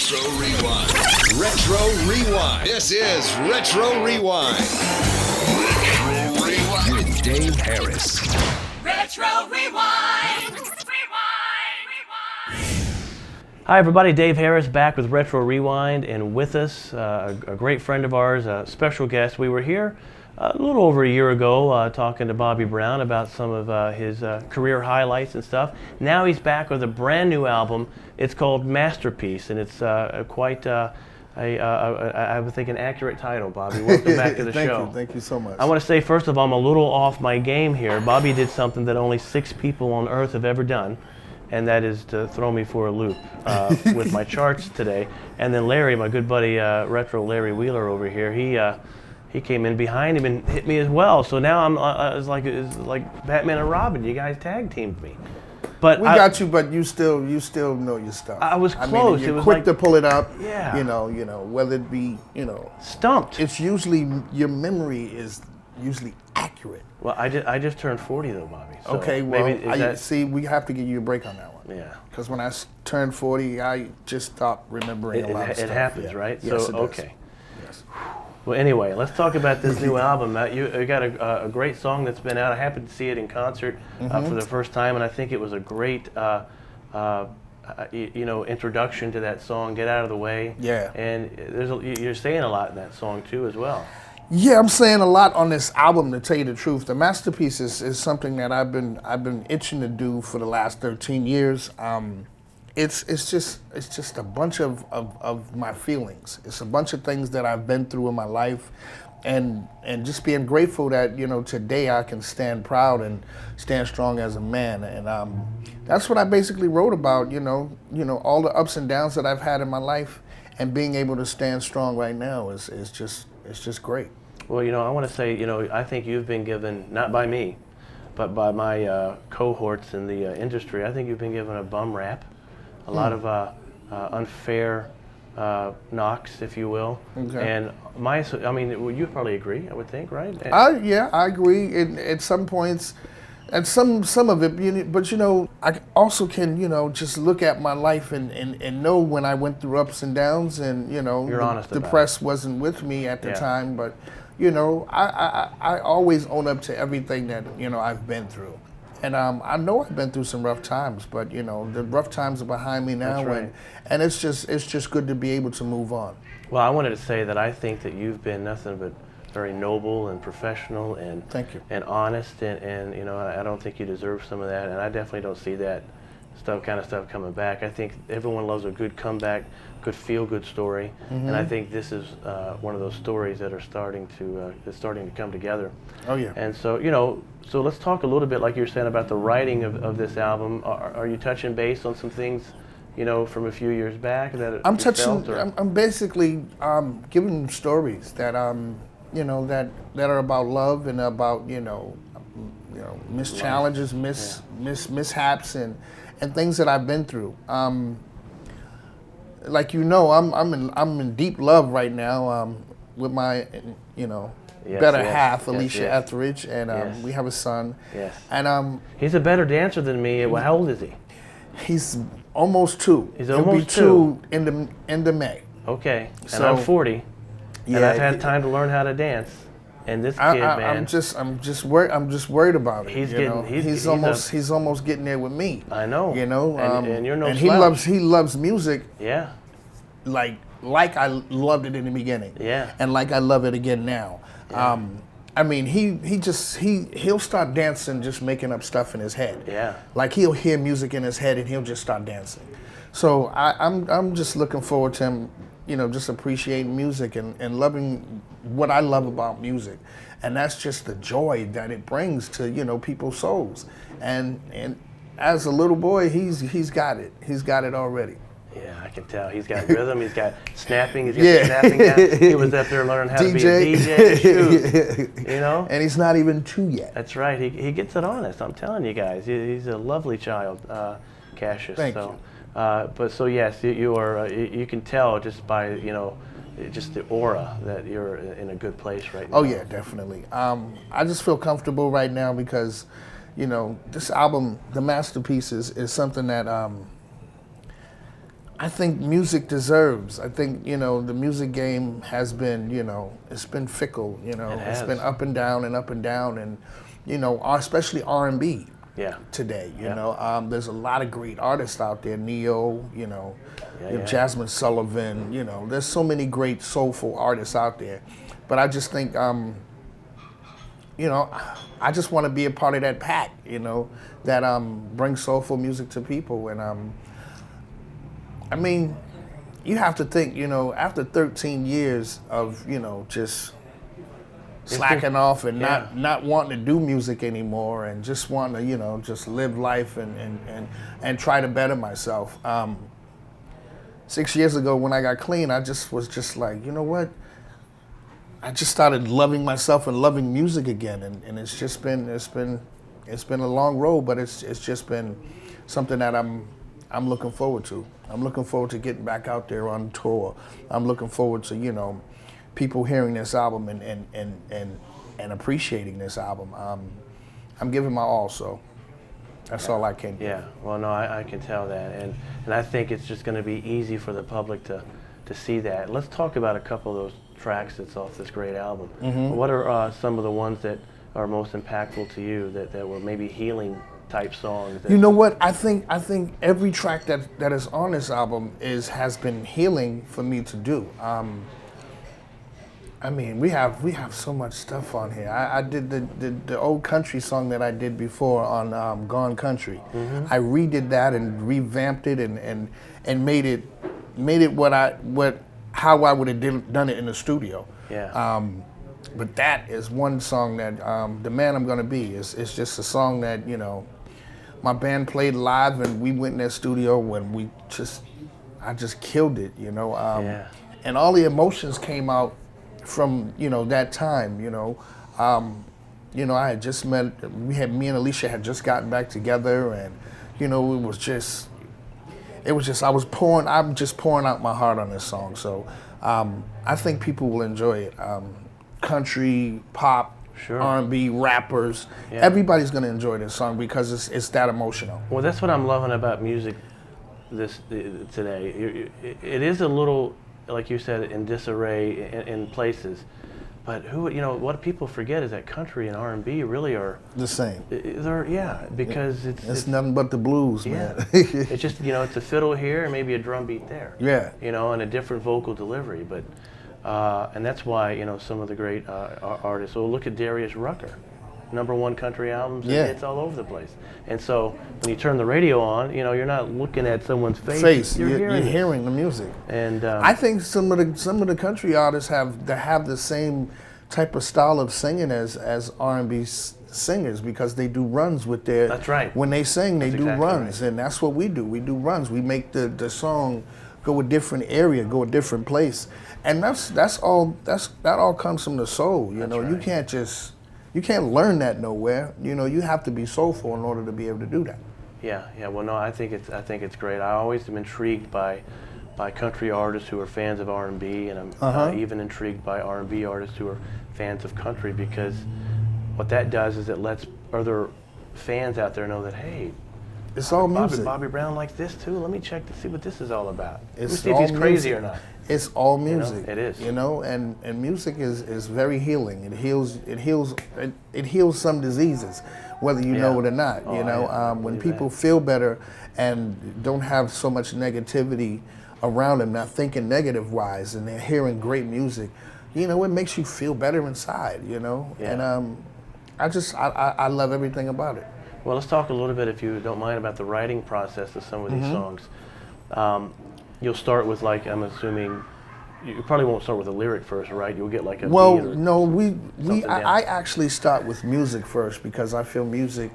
Retro Rewind. Retro Rewind. This is Retro Rewind. Retro Rewind with Dave Harris. Retro Rewind. Hi everybody, Dave Harris back with Retro Rewind, and with us a great friend of ours, a special guest. We were here a little over a year ago talking to Bobby Brown about some of his career highlights and stuff. Now he's back with a brand new album. It's called Masterpiece, and it's quite I would think an accurate title, Bobby. Welcome back to the show. Thank you so much. I want to say, first of all, I'm a little off my game here. Bobby did something that only 6 people on earth have ever done, and that is to throw me for a loop with my charts today. And then Larry, my good buddy, Retro Larry Wheeler over here, he came in behind him and hit me as well. So now it's like Batman and Robin. You guys tag teamed me. But we got you, but you still know your stuff. I was close. I mean, you're it was quick like, to pull it up. Yeah. You know, whether it be, stumped. It's usually your memory is usually accurate. Well, I just turned 40 though, Bobby. So okay, well, maybe see, we have to give you a break on that one. Yeah. Because when I turned 40, I just stopped remembering a lot of stuff. It happens, right? Yes, so it does. Okay. Yes. Well, anyway, let's talk about this new album. You got a great song that's been out. I happened to see it in concert for the first time, and I think it was a great, introduction to that song. Get Out of the Way. Yeah. And you're saying a lot in that song too, as well. Yeah, I'm saying a lot on this album, to tell you the truth. The Masterpiece is something that I've been itching to do for the last 13 years. It's just a bunch of my feelings. It's a bunch of things that I've been through in my life, and just being grateful that today I can stand proud and stand strong as a man. And that's what I basically wrote about. All the ups and downs that I've had in my life, and being able to stand strong right now is just great. Well, I want to say, I think you've been given, not by me, but by my cohorts in the industry, I think you've been given a bum rap, a lot of unfair knocks, if you will. Okay. And you probably agree, I would think, right? Yeah, I agree. At some points, and some of it, but I also can just look at my life and know when I went through ups and downs, and You're honest the about press wasn't with me at the time, but I always own up to everything that I've been through, and I know I've been through some rough times, but the rough times are behind me now. That's right. and it's just good to be able to move on. Well, I wanted to say that I think that you've been nothing but very noble and professional and Thank you. And honest, and I don't think you deserve some of that, and I definitely don't see that kind of stuff coming back. I think everyone loves a good comeback, good feel-good story, and I think this is one of those stories that are starting to come together. Oh yeah. And so so let's talk a little bit, like you were saying, about the writing of this album. Are you touching base on some things from a few years back that I'm basically giving stories that that are about love and about challenges, mishaps, and things that I've been through. Like I'm in deep love right now with my better half, Alicia Etheridge, and we have a son. Yes. And he's a better dancer than me. Well, how old is he? He's almost 2. He'll be 2 in the end of May. Okay. And So, I'm 40. Yeah, and I've had time to learn how to dance. And this kid, man, I'm just worried about it. He's he's almost getting there with me. I know. And you're no and slouch. he loves music. Yeah. Like I loved it in the beginning. Yeah. And like I love it again now. Yeah. He'll start dancing, just making up stuff in his head. Yeah. Like he'll hear music in his head and he'll just start dancing. So I'm just looking forward to him, just appreciating music and loving what I love about music. And that's just the joy that it brings to, people's souls. And as a little boy, he's got it. He's got it already. Yeah, I can tell. He's got rhythm. He's got snapping. He's got the snapping down. He was up there learning how to be a DJ. Shoot, And he's not even 2 yet. That's right. He gets it honest. I'm telling you guys. He's a lovely child, Cassius. Thank you. But so yes, you are. You can tell just by just the aura that you're in a good place right now. Oh yeah, definitely. I just feel comfortable right now because, this album, The Masterpiece, is something that I think music deserves. I think, the music game has been, it's been fickle. It It's has. been up and down and up and down, and especially R&B Yeah. today. Yeah. There's a lot of great artists out there. Neo, Yeah. Jasmine Sullivan. There's so many great soulful artists out there, but I just think, I just want to be a part of that pack. That brings soulful music to people, and I mean, you have to think, after 13 years of, just slacking off and yeah. not wanting to do music anymore and just wanting to, just live life and try to better myself. 6 years ago when I got clean, I just was just like, you know what? I just started loving myself and loving music again, and it's just been a long road, but it's just been something that I'm looking forward to. I'm looking forward to getting back out there on tour. I'm looking forward to, people hearing this album and appreciating this album. I'm giving my all, so that's all I can do. Yeah, well, no, I can tell that, and I think it's just going to be easy for the public to see that. Let's talk about a couple of those tracks that's off this great album. What are some of the ones that are most impactful to you that were maybe healing type songs? You know what? I think every track that is on this album has been healing for me to do. I mean, we have so much stuff on here. I did the old country song that I did before on Gone Country. I redid that and revamped it and made it how I would have done it in the studio. Yeah. But that is one song that The Man I'm Gonna Be is just a song that my band played live and we went in their studio when I just killed it. Yeah. And all the emotions came out from that time. I had just me and Alicia had just gotten back together, and I'm just pouring out my heart on this song. So I think people will enjoy it. Country, pop, Sure. R&B, rappers, Yeah. everybody's gonna enjoy this song because it's that emotional. Well, that's what I'm loving about music today. It is a little, like you said, in disarray in places, but what people forget is that country and R&B really are The same. because It's nothing but the blues, yeah. man. It's just it's a fiddle here and maybe a drum beat there. Yeah. And a different vocal delivery, but and that's why some of the great artists. So look at Darius Rucker, #1 country albums. Yeah. It's all over the place. And so when you turn the radio on, you're not looking at someone's face. You're You're hearing it. hearing the music. And I think some of the country artists have the same type of style of singing as R&B singers because they do runs with their. That's right. When they sing, they That's do exactly runs, right. and that's what we do. We do runs. We make the song go a different area, go a different place, and that all comes from the soul. That's You can't learn that nowhere. You have to be soulful in order to be able to do that. Yeah. Well, no, I think it's great. I always am intrigued by country artists who are fans of R&B, and I'm even intrigued by R&B artists who are fans of country, because what that does is it lets other fans out there know that, hey, It's all music. Bobby Brown likes this too. Let me check to see what this is all about. Let me It's see if all he's crazy music. or not. It's all music. it is. And music is very healing. It heals some diseases, whether you know it or not. Oh, I When believe people that. feel better and don't have so much negativity around them, not thinking negative wise, and they're hearing great music, it makes you feel better inside. Yeah. And I love everything about it. Well, let's talk a little bit, if you don't mind, about the writing process of some of these songs. You'll start with, like, I'm assuming, you probably won't start with a lyric first, right? You'll get like a Well, beat or no, something down. I actually start with music first because I feel music.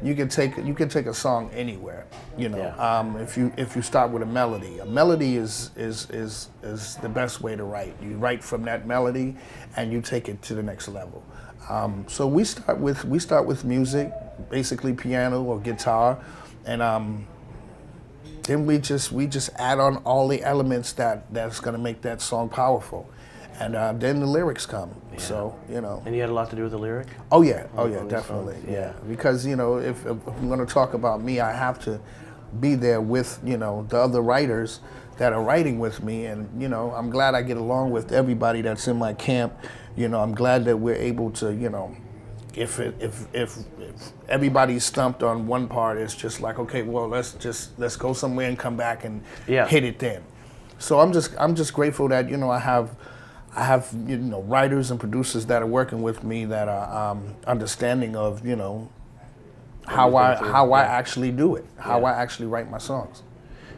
You can take a song anywhere. Yeah. If you start with a melody is the best way to write. You write from that melody, and you take it to the next level. So we start with music, basically piano or guitar, and then we just add on all the elements that's going to make that song powerful, and then the lyrics come. Yeah. So And you had a lot to do with the lyric? Oh yeah, on these definitely, songs? yeah. Because if I'm going to talk about me, I have to be there with the other writers that are writing with me, and you know, I'm glad I get along with everybody that's in my camp. You know, I'm glad that we're able to, you know, if everybody's stumped on one part, it's just like, okay, well, let's go somewhere and come back and hit it then. So I'm just grateful that, you know, I have you know, writers and producers that are working with me that are understanding of, you know, how I actually do it, how I actually write my songs.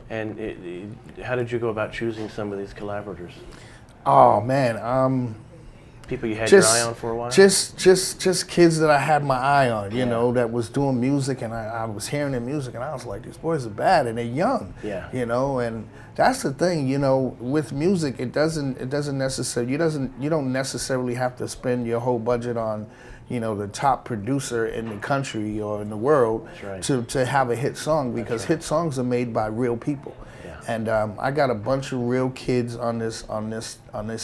And how did you go about choosing some of these collaborators? Oh man, people you had your eye on for a while? Just kids that I had my eye on, you know, that was doing music, and I was hearing their music, and I was like, these boys are bad, and they're young, you know, and that's the thing, you know, with music, it doesn't necessarily, you don't necessarily have to spend your whole budget on, you know, the top producer in the country or in the world to have a hit song, because hit songs are made by real people. And I got a bunch of real kids on this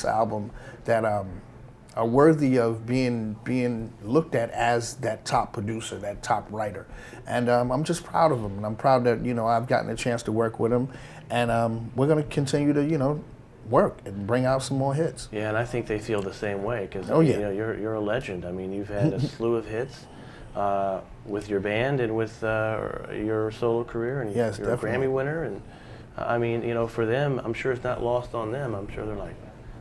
album that are worthy of being looked at as that top producer, that top writer, and I'm just proud of them, and I'm proud that, you know, I've gotten a chance to work with them, and we're gonna continue to, you know, work and bring out some more hits. Yeah, and I think they feel the same way, because you know, you're a legend. I mean, you've had a slew of hits with your band and with your solo career, and you're a Grammy winner, and I mean, you know, for them, I'm sure it's not lost on them. I'm sure they're like,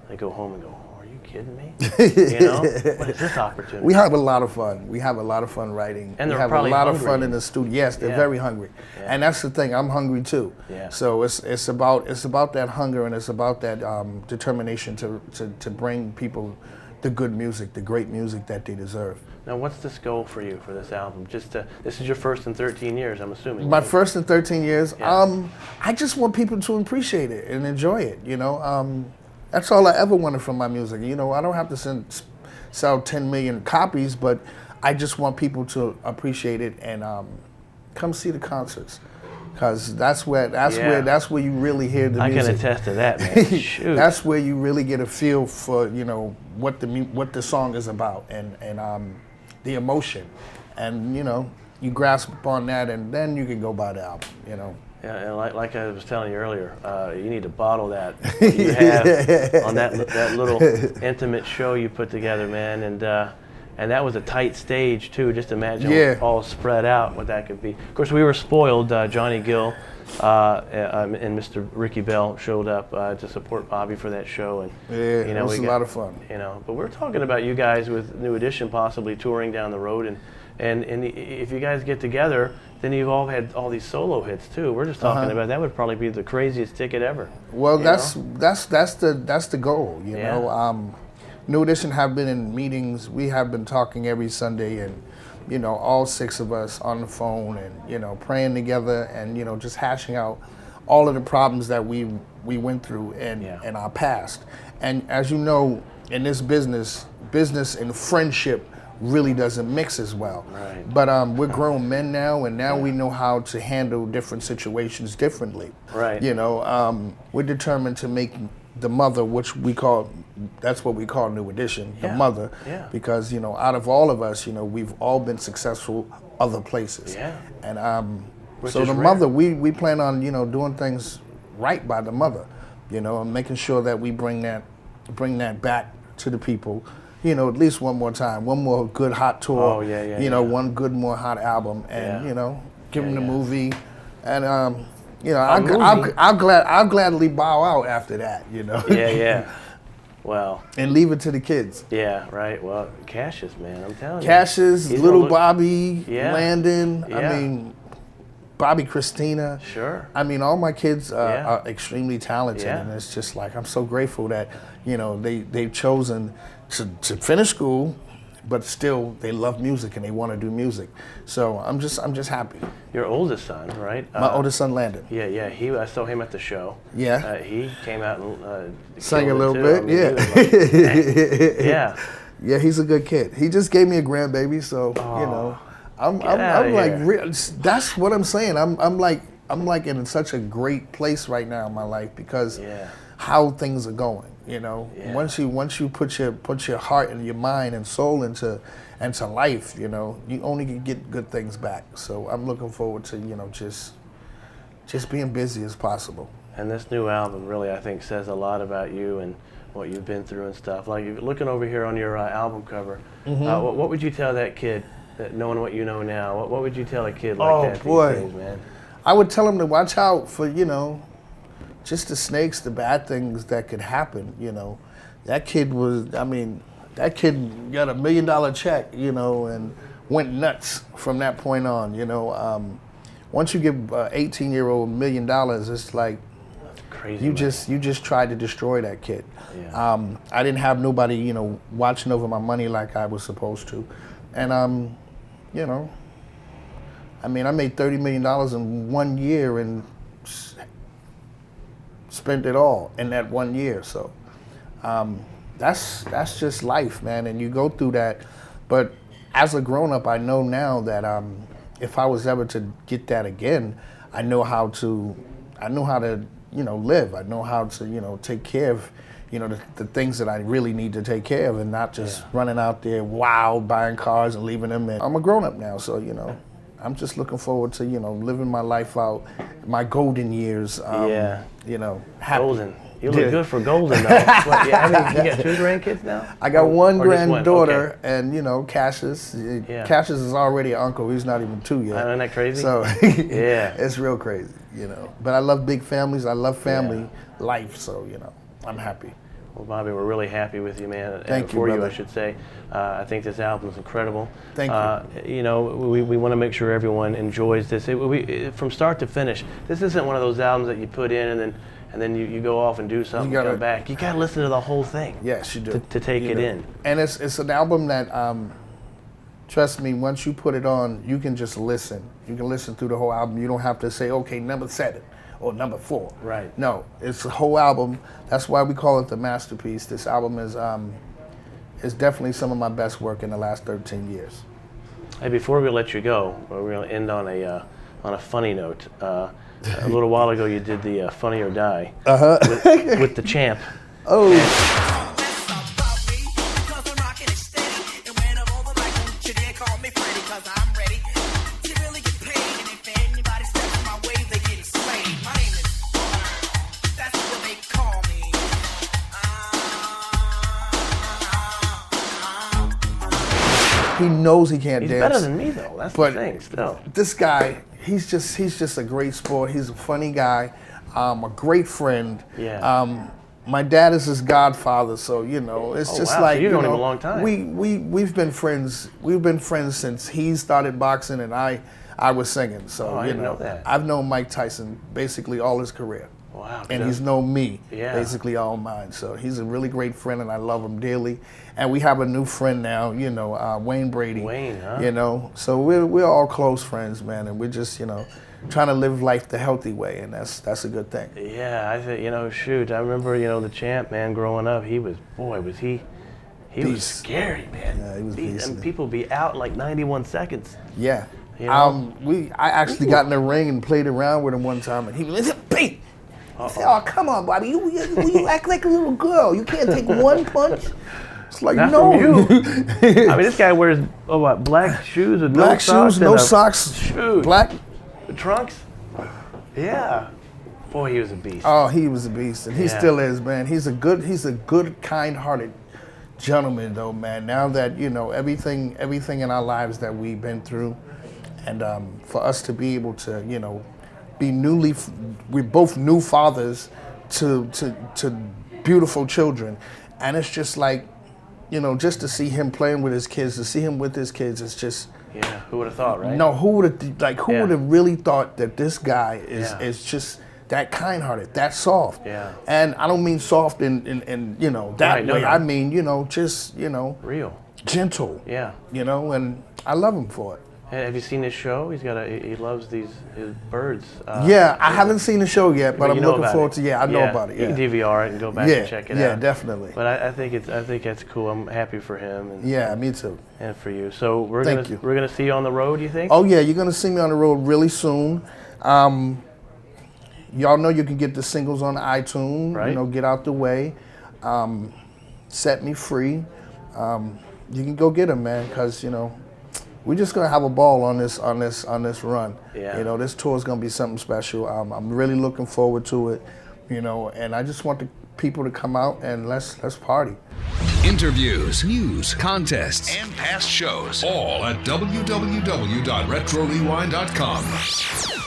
they go home and go, "Are you kidding me?" You know, what is this opportunity? We have a lot of fun. We have a lot of fun writing. And they're we have probably a lot hungry. of fun in the studio. Yes, they're very hungry, and that's the thing. I'm hungry too. So it's about that hunger, and it's about that determination to bring people the good music, the great music that they deserve. Now, what's this goal for you for this album? This is your first in 13 years, I'm assuming. My first in 13 years. I just want people to appreciate it and enjoy it. You know, that's all I ever wanted from my music. You know, I don't have to sell 10 million copies, but I just want people to appreciate it and come see the concerts, because that's where you really hear the music. I can attest to that, man. Shoot. That's where you really get a feel for, you know, what the song is about, and the emotion, and you know, you grasp upon that, and then you can go buy the album. You know. Yeah, and like I was telling you earlier, you need to bottle that you have on that little intimate show you put together, man, and that was a tight stage too. Just imagine all spread out what that could be. Of course, we were spoiled. Johnny Gill and Mr. Ricky Bell showed up to support Bobby for that show, and you know, it was a lot of fun. You know, but we're talking about you guys with New Edition possibly touring down the road, and if you guys get together, then you've all had all these solo hits too. We're just talking about that would probably be the craziest ticket ever. Well, that's the goal. You know, New Edition have been in meetings. We have been talking every Sunday, and you know, all 6 of us on the phone, and you know, praying together, and you know, just hashing out all of the problems that we went through in our past. And as you know, in this business and friendship really doesn't mix as well. Right. But we're grown men now, and now we know how to handle different situations differently. Right. You know, we're determined to make the mother, which that's what we call New Edition, the mother, because you know, out of all of us, you know, we've all been successful other places. And so the mother, we plan on, you know, doing things right by the mother, you know, and making sure that we bring that back to the people. You know, at least one more time, one more good hot tour. You know, one good more hot album, and you know, give them the movie, and you know, I'll gladly bow out after that. You know. Well. And leave it to the kids. Yeah, right. Well, Cassius, man, I'm telling you. Cassius, little Bobby, Landon. Yeah. I mean, Bobby Christina. Sure. I mean, all my kids are extremely talented, and it's just like, I'm so grateful that, you know, they've chosen to finish school, but still they love music and they want to do music. So I'm just happy. Your oldest son, right? My oldest son, Landon. I saw him at the show. He came out and sang a little bit. Yeah, he's a good kid. He just gave me a grandbaby, so you know, I'm like, that's what I'm saying. I'm like in such a great place right now in my life, because how things are going. You know, once you put your heart and your mind and soul into life, you know, you only can get good things back. So I'm looking forward to, you know, just being busy as possible. And this new album really, I think, says a lot about you and what you've been through and stuff. Like, looking over here on your album cover, what would you tell that kid, that knowing what you know now, what would you tell a kid like that boy. these days, man? I would tell him to watch out for, just the snakes, the bad things that could happen, That kid that kid got $1 million check, and went nuts from that point on, Once you give an 18-year-old $1 million, it's like Crazy. you man. just tried to destroy that kid. Yeah. I didn't have nobody, watching over my money like I was supposed to. And, I made $30 million in 1 year and spent it all in that 1 year. So that's just life, man. And you go through that. But as a grown-up, I know now that if I was ever to get that again, I know how to live. I know how to, take care of, the things that I really need to take care of, and not just running out there wild, buying cars and leaving them. And I'm a grown-up now, so, I'm just looking forward to, living my life out, my golden years. Happy. Golden. You look good for golden, though. You got 2 grandkids now? I got one Or just granddaughter, Okay. and Cassius. Yeah. Cassius is already an uncle. He's not even 2 yet. Isn't that crazy? So Yeah. it's real crazy, But I love big families. I love family life. So I'm happy. Well, Bobby, we're really happy with you, man. Thank you, for brother. I should say. I think this album is incredible. Thank you. We want to make sure everyone enjoys this. From start to finish, this isn't one of those albums that you put in and then you go off and do something and come back. You got to listen to the whole thing. Yes, you do. To take it in. And it's an album that, trust me, once you put it on, you can just listen. You can listen through the whole album. You don't have to say, okay, number 7 or number 4. Right. No, it's a whole album. That's why we call it the masterpiece. This album is definitely some of my best work in the last 13 years. Hey, before we let you go, we're going to end on a funny note. A little while ago, you did the Funny or Die with the Champ. Oh. He knows he can't He's dance. better than me, though. That's But the thing, still. This guy, he's just a great sport. He's a funny guy, a great friend. Yeah. My dad is his godfather, so it's just wow. like So you've known him a long time. We've been friends. We've been friends since he started boxing and I was singing. So I didn't know that. I've known Mike Tyson basically all his career. Wow. And he's known me basically all mine. So he's a really great friend, and I love him dearly. And we have a new friend now, Wayne Brady. Wayne, huh? So we're all close friends, man, and we're just trying to live life the healthy way, and that's a good thing. Yeah, I think shoot. I remember the Champ, man. Growing up, he was he was scary, man. Yeah, he was beast. And people be out in like 91 seconds. Yeah. know? I actually got in the ring and played around with him one time, and he was beat. I said, "Oh, come on, Bobby, you act like a little girl. You can't take one punch." It's like, Not no. from you. I mean, this guy wears black shoes with Black no socks. shoes, no socks. Shoes. Black. Trunks. Yeah. Boy, he was a beast. Oh, he was a beast, and he Yeah. still is, man. He's a good, kind-hearted gentleman, though, man. Now that everything in our lives that we've been through, and for us to be able to, be we're both new fathers to beautiful children, and it's just like, just to see him playing with his kids, to see him with his kids, it's just. Yeah, who would have thought, right? No, who would have really thought that this guy Yeah. is just that kind-hearted, that soft. Yeah. And I don't mean soft in that Right, no, way. no. I mean, just, Real. gentle. Yeah. And I love him for it. Hey, have you seen his show? He loves his birds. Yeah, I haven't seen the show yet, but I'm you know looking about forward it. to. Yeah, I know about it. You Yeah. can DVR it and go back Yeah, and check it out. yeah, definitely. But I think that's cool. I'm happy for him and Yeah, me too. and for you. So Thank you. we're gonna see you on the road. You think? Oh yeah, you're gonna see me on the road really soon. Y'all know you can get the singles on iTunes. Right. Get out the way. Set Me Free. You can go get them, man, because we're just gonna have a ball on this run. Yeah. This tour is gonna be something special. I'm really looking forward to it. you know, and I just want the people to come out and let's party. Interviews, news, contests, and past shows, all at www.retrorewind.com.